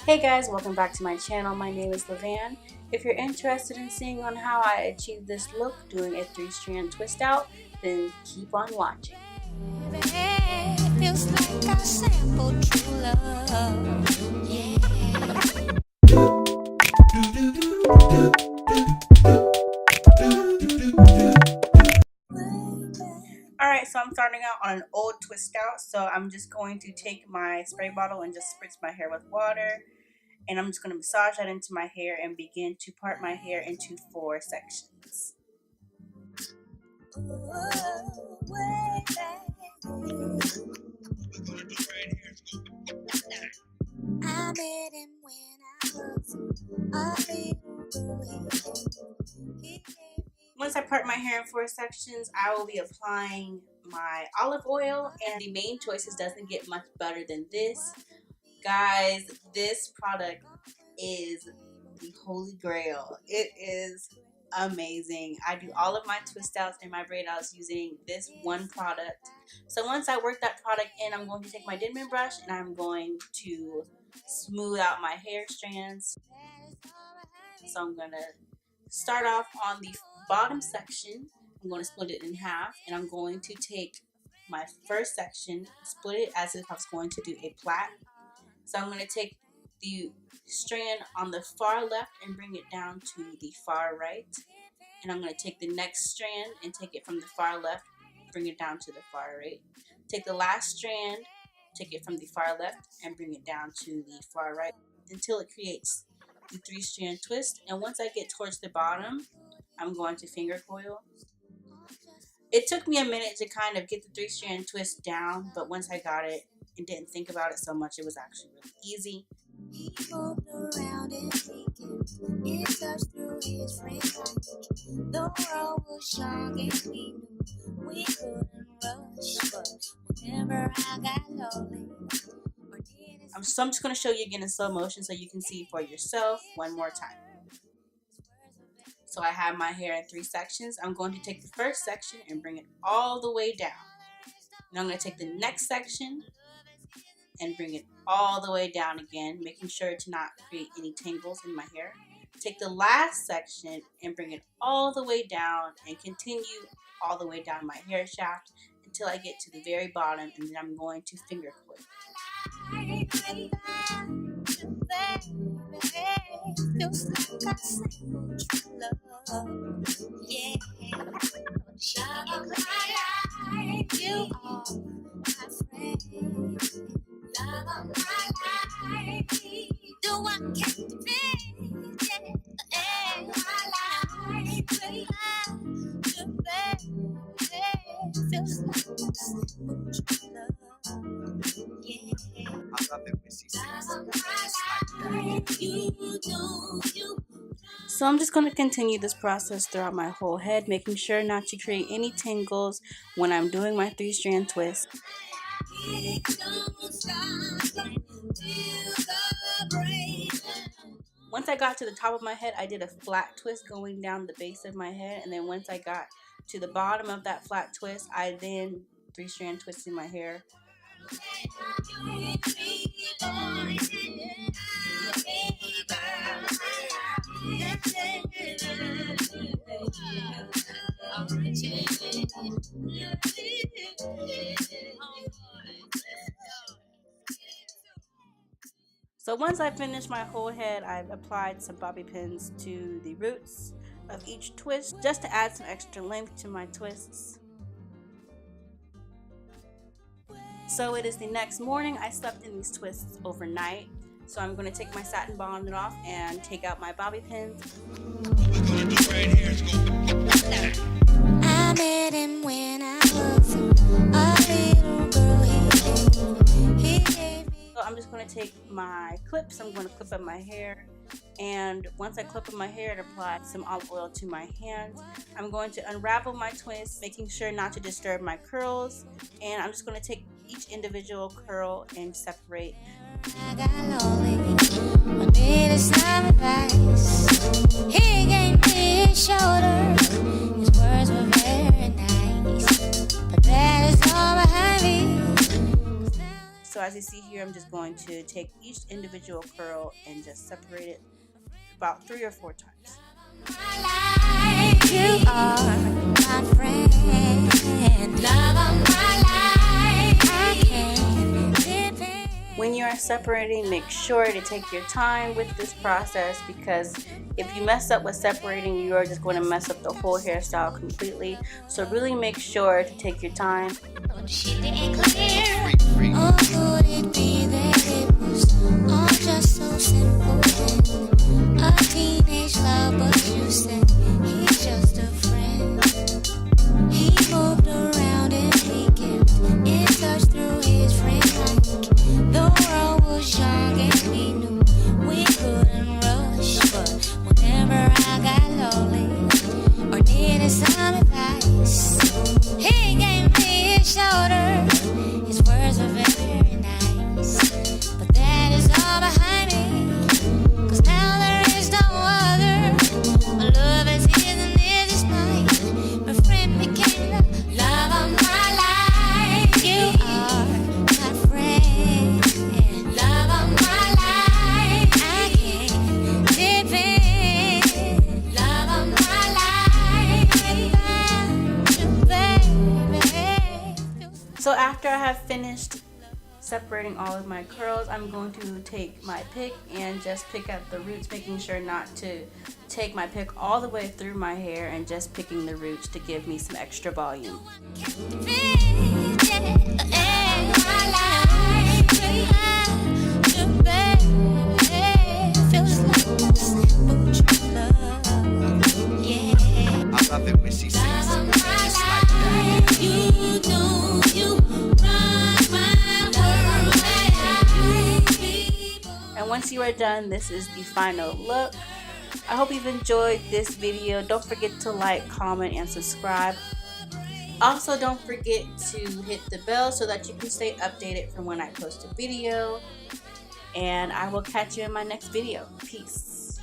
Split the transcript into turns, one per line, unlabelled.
Hey guys, welcome back to my channel. My name is Lavan. If you're interested in seeing on how I achieved this look doing a 3-strand twist out, then keep on watching.
Feels like I sampled true love. Yeah.
Alright, so I'm starting out on an old twist out. So I'm just going to take my spray bottle and just spritz my hair with water. And I'm just going to massage that into my hair and begin to part my hair into 4 sections.
I met him when I was a little girl.
Once I part my hair in 4 sections, I will be applying my olive oil, and the main choices doesn't get much better than this. Guys, this product is the holy grail. It is amazing. I do all of my twist outs and my braid outs using this one product. So once I work that product in, I'm going to take my Denman brush and I'm going to smooth out my hair strands. So I'm going to start off on the bottom section. I'm going to split it in half, and I'm going to take my first section, split it as if I was going to do a plait. So I'm going to take the strand on the far left and bring it down to the far right. And I'm going to take the next strand and take it from the far left, bring it down to the far right. Take the last strand, take it from the far left and bring it down to the far right until it creates the 3-strand twist. And once I get towards the bottom, I'm going to finger coil. It took me a minute to kind of get the 3-strand twist down, but once I got it and didn't think about it so much, it was actually really easy.
He moved around and thinking it touched through his friend. The world was young and we knew we couldn't rush, but whenever I got lonely,
So I'm just going to show you again in slow motion so you can see for yourself one more time. So I have my hair in 3 sections. I'm going to take the first section and bring it all the way down. And I'm going to take the next section and bring it all the way down again, making sure to not create any tangles in my hair. Take the last section and bring it all the way down and continue all the way down my hair shaft until I get to the very bottom, and then I'm going to finger coil. So I'm just going to continue this process throughout my whole head, making sure not to create any tangles when I'm doing my 3-strand twist. Once I got to the top of my head, I did a flat twist going down the base of my head, and then once I got to the bottom of that flat twist, I then 3-strand twisted my hair. So once I finished my whole head, I've applied some bobby pins to the roots of each twist just to add some extra length to my twists. So it is the next morning. I slept in these twists overnight. So I'm going to take my satin bonnet off and take out my bobby pins.
I met him when I was a little girl. He gave me.
So I'm just going to take my clips. I'm going to clip up my hair. And once I clip up my hair and apply some olive oil to my hands, I'm going to unravel my twist, making sure not to disturb my curls. And I'm just going to take each individual curl and separate.
I got lonely, I needed some advice. He gave me his shoulder, his words were very nice, but that is all behind me.
So as you see here, I'm just going to take each individual curl and just separate it about 3 or 4 times.
You are my friend, love of my life. I can't depend.
When you are separating, make sure to take your time with this process, because if you mess up with separating, you are just going to mess up the whole hairstyle completely. So really make sure to take your time.
She didn't clear. Oh, could it be that it was all just so simple? A teenage love, but you said he's just a friend. He moved around and he kept in touch through his friends. Like the world was young and we knew we couldn't rush. But whenever I got lonely or needed some advice, he gave me his shoulder. His words were very nice, but that is all behind me. 'Cause now there is no other. My love is his and his is mine. My friend became the love of my life. You are my friend, love of my life. I can't depend, love of my life. Baby.
So after I have finished separating all of my curls, I'm going to take my pick and just pick at the roots, making sure not to take my pick all the way through my hair and just picking the roots to give me some extra volume.
I love it when she sings to me just like that.
You do, you rock my world.
And once you are done, this is the final look. I hope you've enjoyed this video. Don't forget to like, comment, and subscribe. Also, don't forget to hit the bell so that you can stay updated from when I post a video. And I will catch you in my next video. Peace.